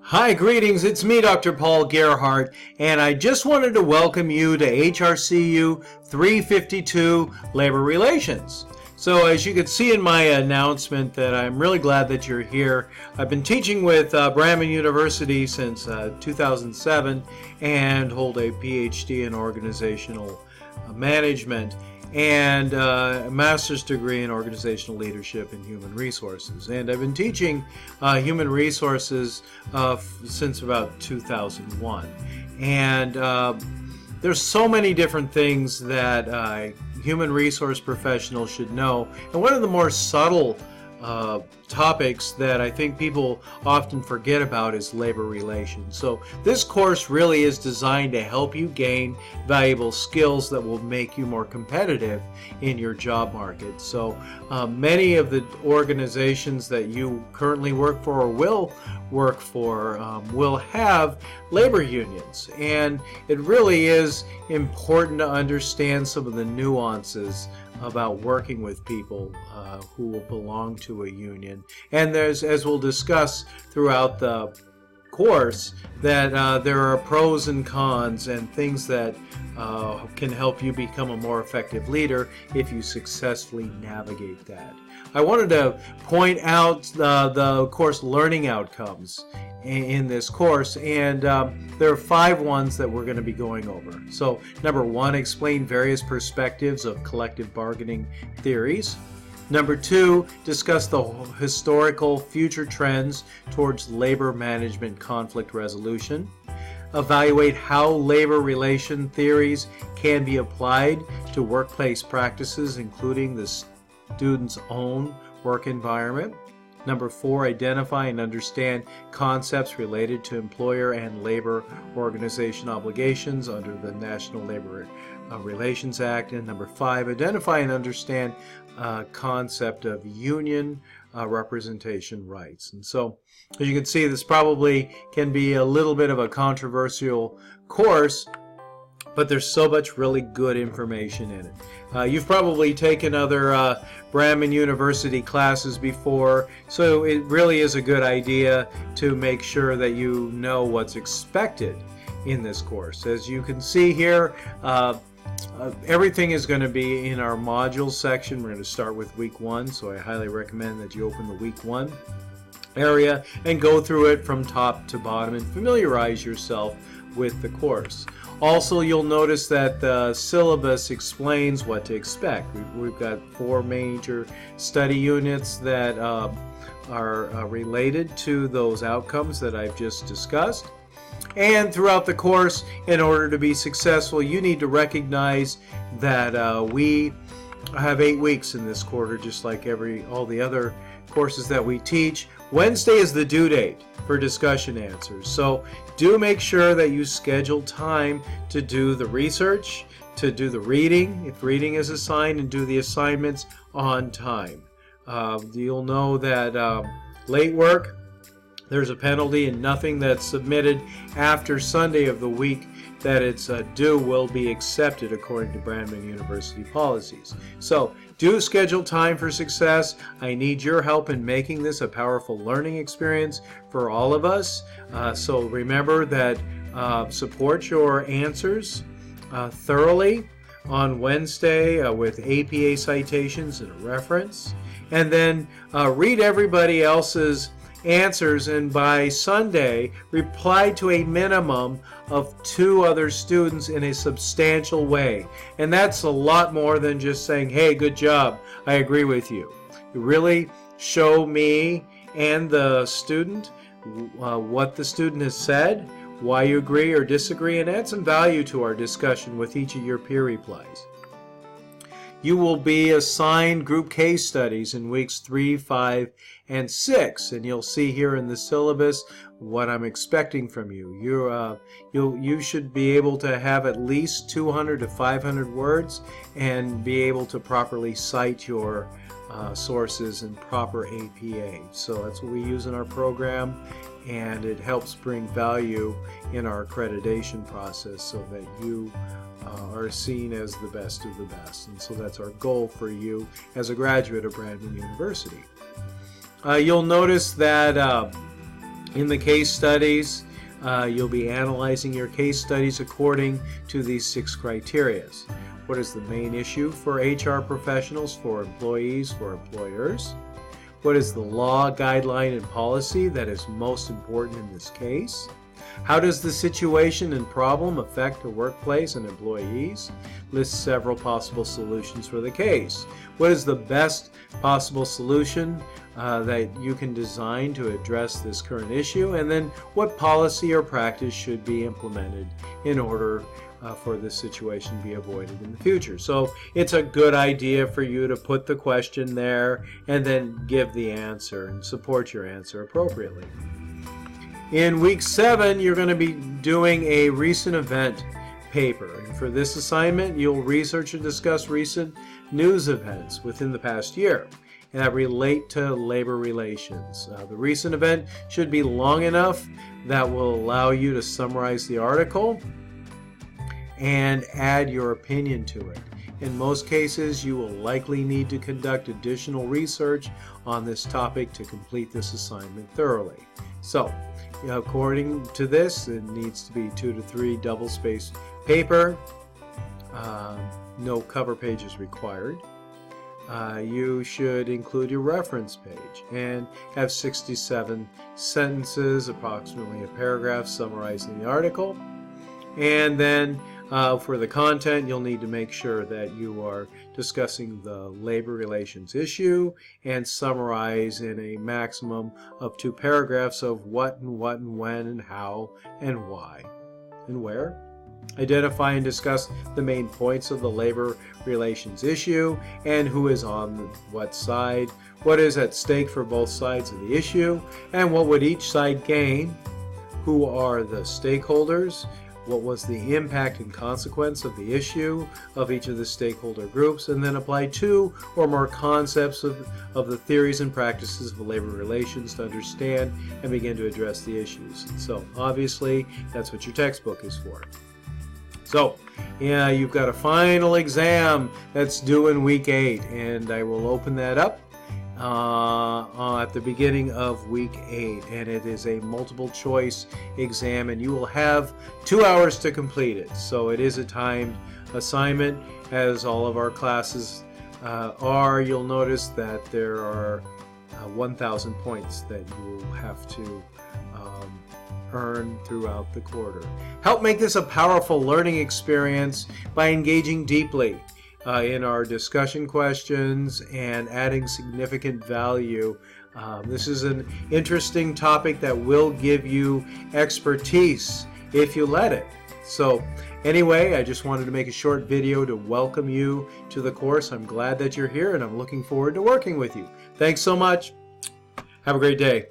Hi, greetings. It's me, Dr. Paul Gerhardt, and I just wanted to welcome you to HRCU352 Labor Relations. So as you can see in my announcement that I'm really glad that you're here. I've been teaching with Brandman University since 2007 and hold a PhD in organizational management and a master's degree in organizational leadership and human resources. And I've been teaching human resources since about 2001. And there's so many different things that human resource professionals should know. And one of the more subtle topics that I think people often forget about is labor relations. So this course really is designed to help you gain valuable skills that will make you more competitive in your job market. So many of the organizations that you currently work for or will work for will have labor unions, and it really is important to understand some of the nuances about working with people who will belong to a union. And there's, as we'll discuss throughout the course, that there are pros and cons and things that can help you become a more effective leader if you successfully navigate that. I wanted to point out the course learning outcomes in this course, and there are 5 ones that we're going to be going over. So number 1, explain various perspectives of collective bargaining theories. Number 2, discuss the historical future trends towards labor management conflict resolution. Evaluate how labor relation theories can be applied to workplace practices, including the student's own work environment. Number 4, identify and understand concepts related to employer and labor organization obligations under the National Labor Relations Act. And number 5, identify and understand concept of union representation rights. And so, as you can see, this probably can be a little bit of a controversial course, but there's so much really good information in it. You've probably taken other Brandman University classes before, so it really is a good idea to make sure that you know what's expected in this course. As you can see here, everything is going to be in our modules section. We're going to start with week 1, so I highly recommend that you open the week 1 area and go through it from top to bottom and familiarize yourself with the course. Also, you'll notice that the syllabus explains what to expect. We've got 4 major study units that are related to those outcomes that I've just discussed. And throughout the course, in order to be successful, you need to recognize that we have 8 weeks in this quarter, just like all the other courses that we teach. Wednesday is the due date for discussion answers. So do make sure that you schedule time to do the research, to do the reading, if reading is assigned, and do the assignments on time. You'll know that late work, there's a penalty, and nothing that's submitted after Sunday of the week that it's due will be accepted according to Brandman University policies. So do schedule time for success. I need your help in making this a powerful learning experience for all of us. So remember that support your answers thoroughly on Wednesday with APA citations and a reference. And then read everybody else's answers, and by Sunday reply to a minimum of 2 other students in a substantial way. And that's a lot more than just saying, hey, good job, I agree with you. You really show me and the student what the student has said, why you agree or disagree, and add some value to our discussion with each of your peer replies. You will be assigned group case studies in weeks 3, 5, and 6, and you'll see here in the syllabus what I'm expecting from you. You should be able to have at least 200 to 500 words and be able to properly cite your sources in proper APA. So that's what we use in our program, and it helps bring value in our accreditation process so that you are seen as the best of the best. And so that's our goal for you as a graduate of Brandman University. You'll notice that In the case studies, you'll be analyzing your case studies according to these 6 criteria. What is the main issue for HR professionals, for employees, for employers? What is the law, guideline, and policy that is most important in this case? How does the situation and problem affect the workplace and employees? List several possible solutions for the case. What is the best possible solution that you can design to address this current issue? And then what policy or practice should be implemented in order for this situation to be avoided in the future? So it's a good idea for you to put the question there and then give the answer and support your answer appropriately. In week 7, you're going to be doing a recent event paper. And for this assignment, you'll research and discuss recent news events within the past year that relate to labor relations. The recent event should be long enough that will allow you to summarize the article and add your opinion to it. In most cases, you will likely need to conduct additional research on this topic to complete this assignment thoroughly. So, according to this, it needs to be 2 to 3 double-spaced paper. No cover page is required. You should include your reference page and have 67 sentences, approximately a paragraph, summarizing the article. And then for the content, you'll need to make sure that you are discussing the labor relations issue and summarize in a maximum of 2 paragraphs of what and when and how and why and where. Identify and discuss the main points of the labor relations issue and who is on what side, what is at stake for both sides of the issue, and what would each side gain, who are the stakeholders, what was the impact and consequence of the issue of each of the stakeholder groups, and then apply 2 or more concepts of the theories and practices of labor relations to understand and begin to address the issues. So obviously that's what your textbook is for. So yeah, you've got a final exam that's due in week 8, and I will open that up at the beginning of week 8, and it is a multiple choice exam, and you will have 2 hours to complete it. So it is a timed assignment, as all of our classes are. You'll notice that there are 1,000 points that you will have to earn throughout the quarter. Help make this a powerful learning experience by engaging deeply in our discussion questions and adding significant value. This is an interesting topic that will give you expertise if you let it. So anyway, I just wanted to make a short video to welcome you to the course. I'm glad that you're here, and I'm looking forward to working with you. Thanks so much. Have a great day.